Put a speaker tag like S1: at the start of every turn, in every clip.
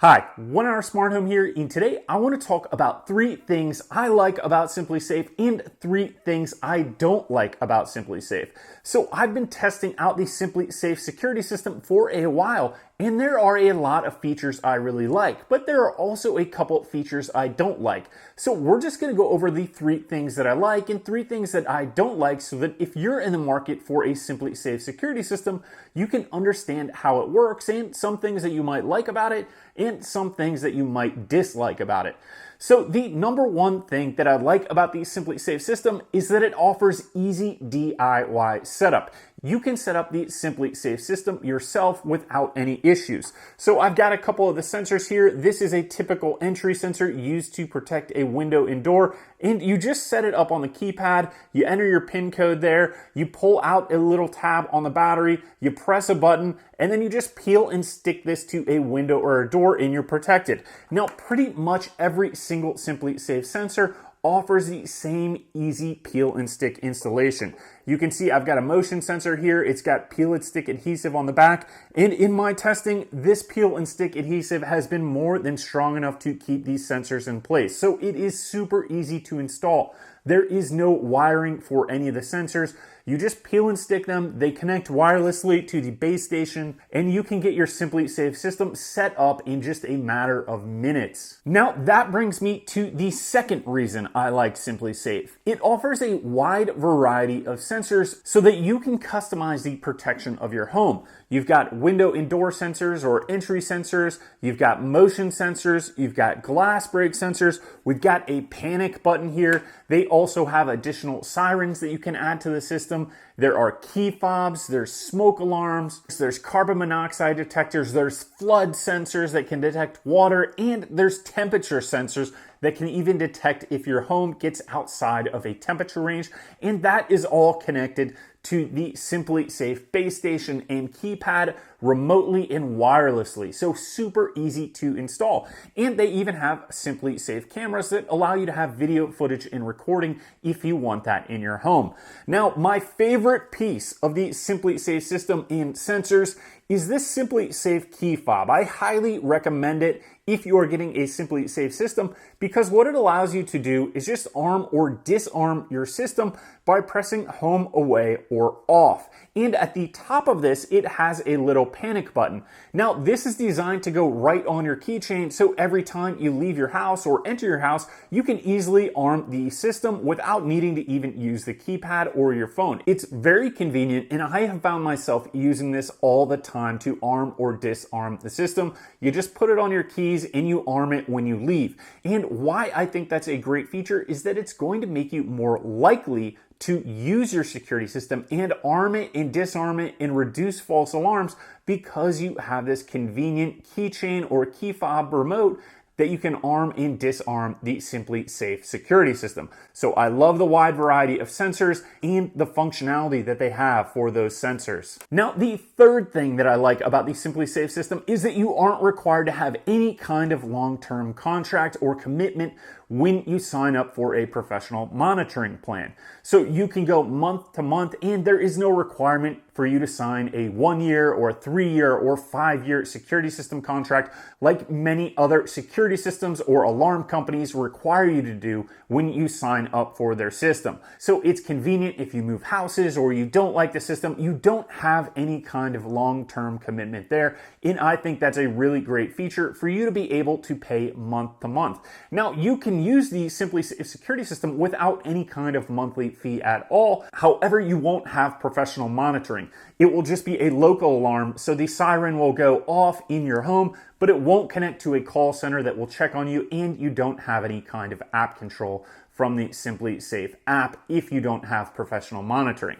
S1: Hi, One Hour Smart Home here, and today I want to talk about 3 things I like about Simplisafe and 3 things I don't like about Simplisafe. So I've been testing out the Simplisafe security system for a while, and there are a lot of features I really like, but there are also a couple features I don't like. So we're just going to go over the 3 things that I like and 3 things that I don't like so that if you're in the market for a Simplisafe security system, you can understand how it works and some things that you might like about it and some things that you might dislike about it. So the number one thing that I like about the Simplisafe system is that it offers easy DIY setup. You can set up the Simplisafe system yourself without any issues. So I've got a couple of the sensors here. This is a typical entry sensor used to protect a window and door, and you just set it up on the keypad. You enter your PIN code there, you pull out a little tab on the battery, you press a button, and then you just peel and stick this to a window or a door and you're protected. Now, pretty much every single Simplisafe sensor offers the same easy peel and stick installation. You can see I've got a motion sensor here. It's got peel and stick adhesive on the back. And in my testing, this peel and stick adhesive has been more than strong enough to keep these sensors in place. So it is super easy to install. There is no wiring for any of the sensors. You just peel and stick them. They connect wirelessly to the base station, and you can get your Simplisafe system set up in just a matter of minutes. Now, that brings me to the second reason I like Simplisafe. It offers a wide variety of sensors so that you can customize the protection of your home. You've got window and door sensors or entry sensors. You've got motion sensors. You've got glass break sensors. We've got a panic button here. They also have additional sirens that you can add to the system. There are key fobs, there's smoke alarms, there's carbon monoxide detectors, there's flood sensors that can detect water, and there's temperature sensors that can even detect if your home gets outside of a temperature range, and that is all connected to the Simplisafe base station and keypad remotely and wirelessly. So super easy to install. And they even have Simplisafe cameras that allow you to have video footage and recording if you want that in your home. Now, my favorite piece of the Simplisafe system and sensors is this Simplisafe Key Fob. I highly recommend it if you are getting a Simplisafe system because what it allows you to do is just arm or disarm your system by pressing home, away, or off. And at the top of this, it has a little panic button. Now, this is designed to go right on your keychain, so every time you leave your house or enter your house, you can easily arm the system without needing to even use the keypad or your phone. It's very convenient, and I have found myself using this all the time to arm or disarm the system. You just put it on your keys and you arm it when you leave. And why I think that's a great feature is that it's going to make you more likely to use your security system and arm it and disarm it and reduce false alarms because you have this convenient keychain or key fob remote that you can arm and disarm the Simplisafe security system. So I love the wide variety of sensors and the functionality that they have for those sensors. Now, the third thing that I like about the Simplisafe system is that you aren't required to have any kind of long-term contract or commitment when you sign up for a professional monitoring plan. So you can go month to month and there is no requirement for you to sign a 1-year or 3-year or 5-year security system contract like many other security systems or alarm companies require you to do when you sign up for their system. So it's convenient if you move houses or you don't like the system, you don't have any kind of long-term commitment there. And I think that's a really great feature for you to be able to pay month to month. Now, you can use the Simplisafe security system without any kind of monthly fee at all. However, you won't have professional monitoring. It will just be a local alarm, so the siren will go off in your home, but it won't connect to a call center that will check on you, and you don't have any kind of app control from the Simplisafe app if you don't have professional monitoring.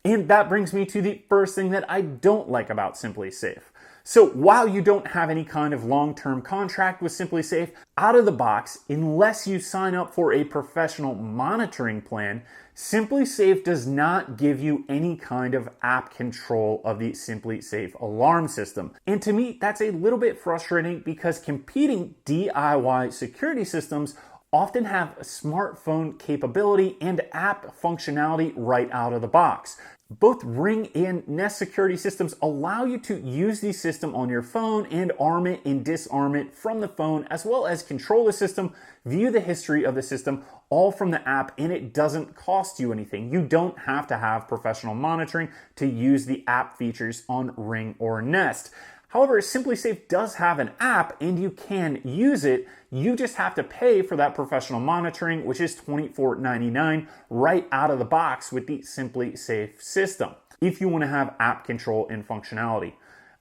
S1: And that brings me to the first thing that I don't like about Simplisafe. So while you don't have any kind of long-term contract with Simplisafe, out of the box, unless you sign up for a professional monitoring plan, Simplisafe does not give you any kind of app control of the Simplisafe alarm system. And to me, that's a little bit frustrating because competing DIY security systems often have smartphone capability and app functionality right out of the box. Both Ring and Nest security systems allow you to use the system on your phone and arm it and disarm it from the phone, as well as control the system, view the history of the system, all from the app, and it doesn't cost you anything. You don't have to have professional monitoring to use the app features on Ring or Nest. However, Simplisafe does have an app and you can use it. You just have to pay for that professional monitoring, which is $24.99 right out of the box with the Simplisafe system, if you want to have app control and functionality.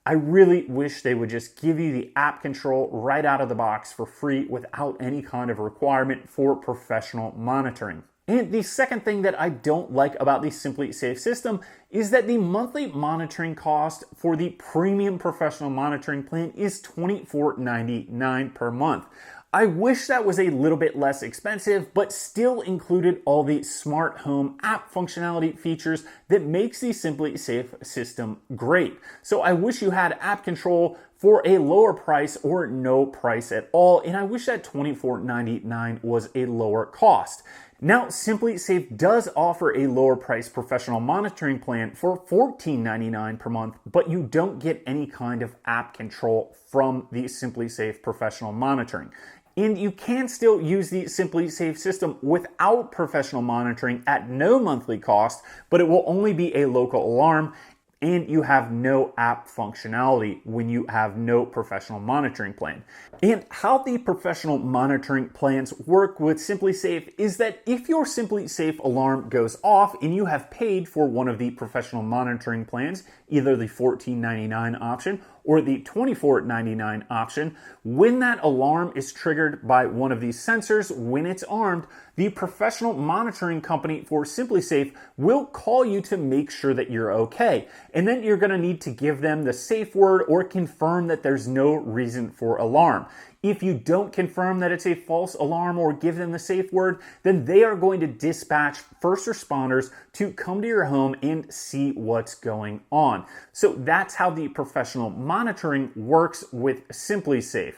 S1: I really wish they would just give you the app control right out of the box for free without any kind of requirement for professional monitoring. And the second thing that I don't like about the Simplisafe system is that the monthly monitoring cost for the premium professional monitoring plan is $24.99 per month. I wish that was a little bit less expensive, but still included all the smart home app functionality features that makes the Simplisafe system great. So I wish you had app control for a lower price or no price at all, and I wish that $24.99 was a lower cost. Now, Simplisafe does offer a lower price professional monitoring plan for $14.99 per month, but you don't get any kind of app control from the Simplisafe professional monitoring. And you can still use the Simplisafe system without professional monitoring at no monthly cost, but it will only be a local alarm, and you have no app functionality when you have no professional monitoring plan. And how the professional monitoring plans work with Simplisafe is that if your Simplisafe alarm goes off and you have paid for one of the professional monitoring plans, either the $14.99 option or the $24.99 option, when that alarm is triggered by one of these sensors, when it's armed, the professional monitoring company for Simplisafe will call you to make sure that you're okay. And then you're gonna need to give them the safe word or confirm that there's no reason for alarm. If you don't confirm that it's a false alarm or give them the safe word, then they are going to dispatch first responders to come to your home and see what's going on. So that's how the professional monitoring works with Simplisafe.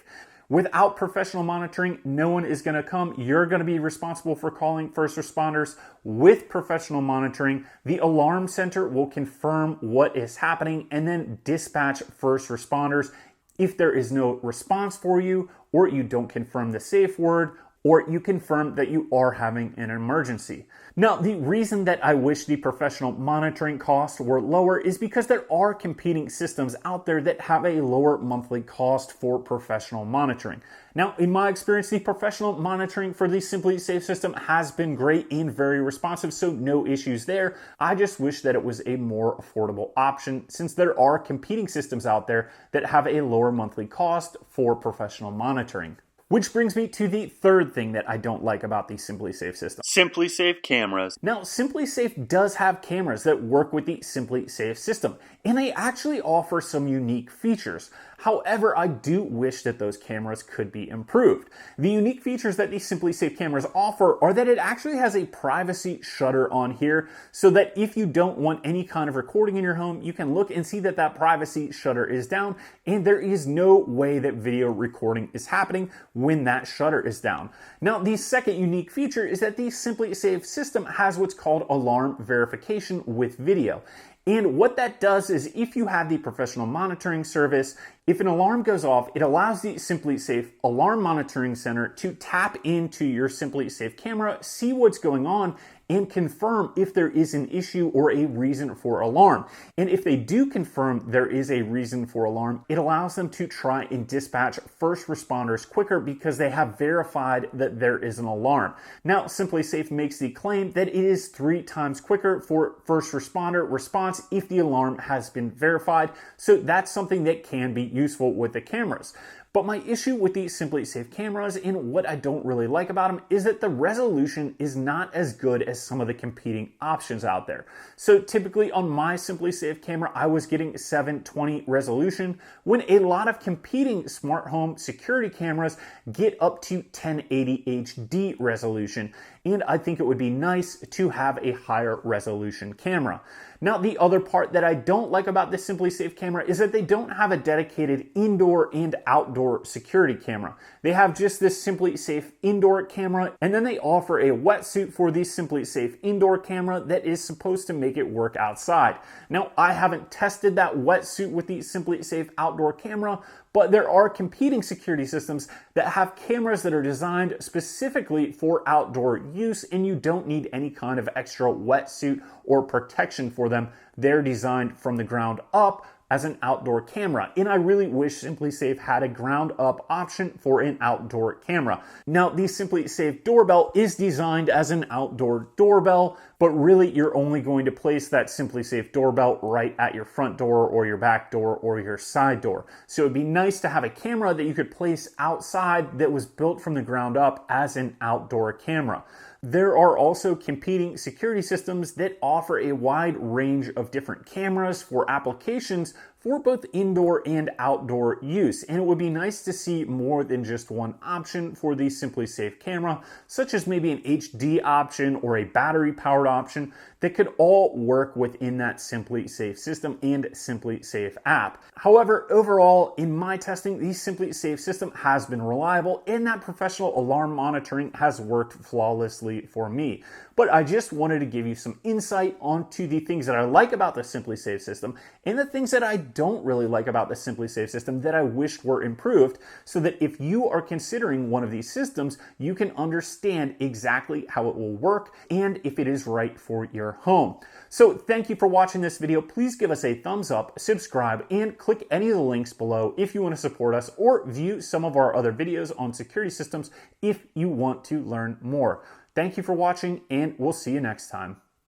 S1: Without professional monitoring, no one is going to come. You're going to be responsible for calling first responders. With professional monitoring, the alarm center will confirm what is happening and then dispatch first responders if there is no response for you, or you don't confirm the safe word, or you confirm that you are having an emergency. Now, the reason that I wish the professional monitoring costs were lower is because there are competing systems out there that have a lower monthly cost for professional monitoring. Now, in my experience, the professional monitoring for the Simplisafe system has been great and very responsive, so no issues there. I just wish that it was a more affordable option, since there are competing systems out there that have a lower monthly cost for professional monitoring. Which brings me to the third thing that I don't like about the Simplisafe system.
S2: Simplisafe cameras.
S1: Now, Simplisafe does have cameras that work with the Simplisafe system, and they actually offer some unique features. However, I do wish that those cameras could be improved. The unique features that the Simplisafe cameras offer are that it actually has a privacy shutter on here, so that if you don't want any kind of recording in your home, you can look and see that that privacy shutter is down, and there is no way that video recording is happening when that shutter is down. Now, the second unique feature is that the Simplisafe system has what's called alarm verification with video. And what that does is, if you have the professional monitoring service, if an alarm goes off, it allows the Simplisafe Alarm Monitoring Center to tap into your Simplisafe camera, see what's going on, and confirm if there is an issue or a reason for alarm. And if they do confirm there is a reason for alarm, it allows them to try and dispatch first responders quicker because they have verified that there is an alarm. Now, Simplisafe makes the claim that it is 3 times quicker for first responder response if the alarm has been verified. So that's something that can be useful with the cameras. But my issue with the Simplisafe cameras, and what I don't really like about them, is that the resolution is not as good as some of the competing options out there. So typically on my Simplisafe camera, I was getting 720 resolution, when a lot of competing smart home security cameras get up to 1080 HD resolution. And I think it would be nice to have a higher resolution camera. Now, the other part that I don't like about this Simplisafe camera is that they don't have a dedicated indoor and outdoor security camera. They have just this Simplisafe indoor camera, and then they offer a wetsuit for the Simplisafe indoor camera that is supposed to make it work outside. Now, I haven't tested that wetsuit with the Simplisafe outdoor camera, but there are competing security systems that have cameras that are designed specifically for outdoor use, and you don't need any kind of extra wetsuit or protection for them. They're designed from the ground up as an outdoor camera, and I really wish Simplisafe had a ground up option for an outdoor camera. Now, the Simplisafe doorbell is designed as an outdoor doorbell, but really you're only going to place that Simplisafe doorbell right at your front door or your back door or your side door. So it'd be nice to have a camera that you could place outside that was built from the ground up as an outdoor camera. There are also competing security systems that offer a wide range of different cameras for applications for both indoor and outdoor use. And it would be nice to see more than just one option for the Simplisafe camera, such as maybe an HD option or a battery-powered option that could all work within that Simplisafe system and Simplisafe app. However, overall, in my testing, the Simplisafe system has been reliable and that professional alarm monitoring has worked flawlessly for me. But I just wanted to give you some insight onto the things that I like about the Simplisafe system and the things that I don't really like about the Simplisafe system that I wished were improved, so that if you are considering one of these systems, you can understand exactly how it will work and if it is right for your home. So thank you for watching this video. Please give us a thumbs up, subscribe, and click any of the links below if you want to support us, or view some of our other videos on security systems if you want to learn more. Thank you for watching, and we'll see you next time.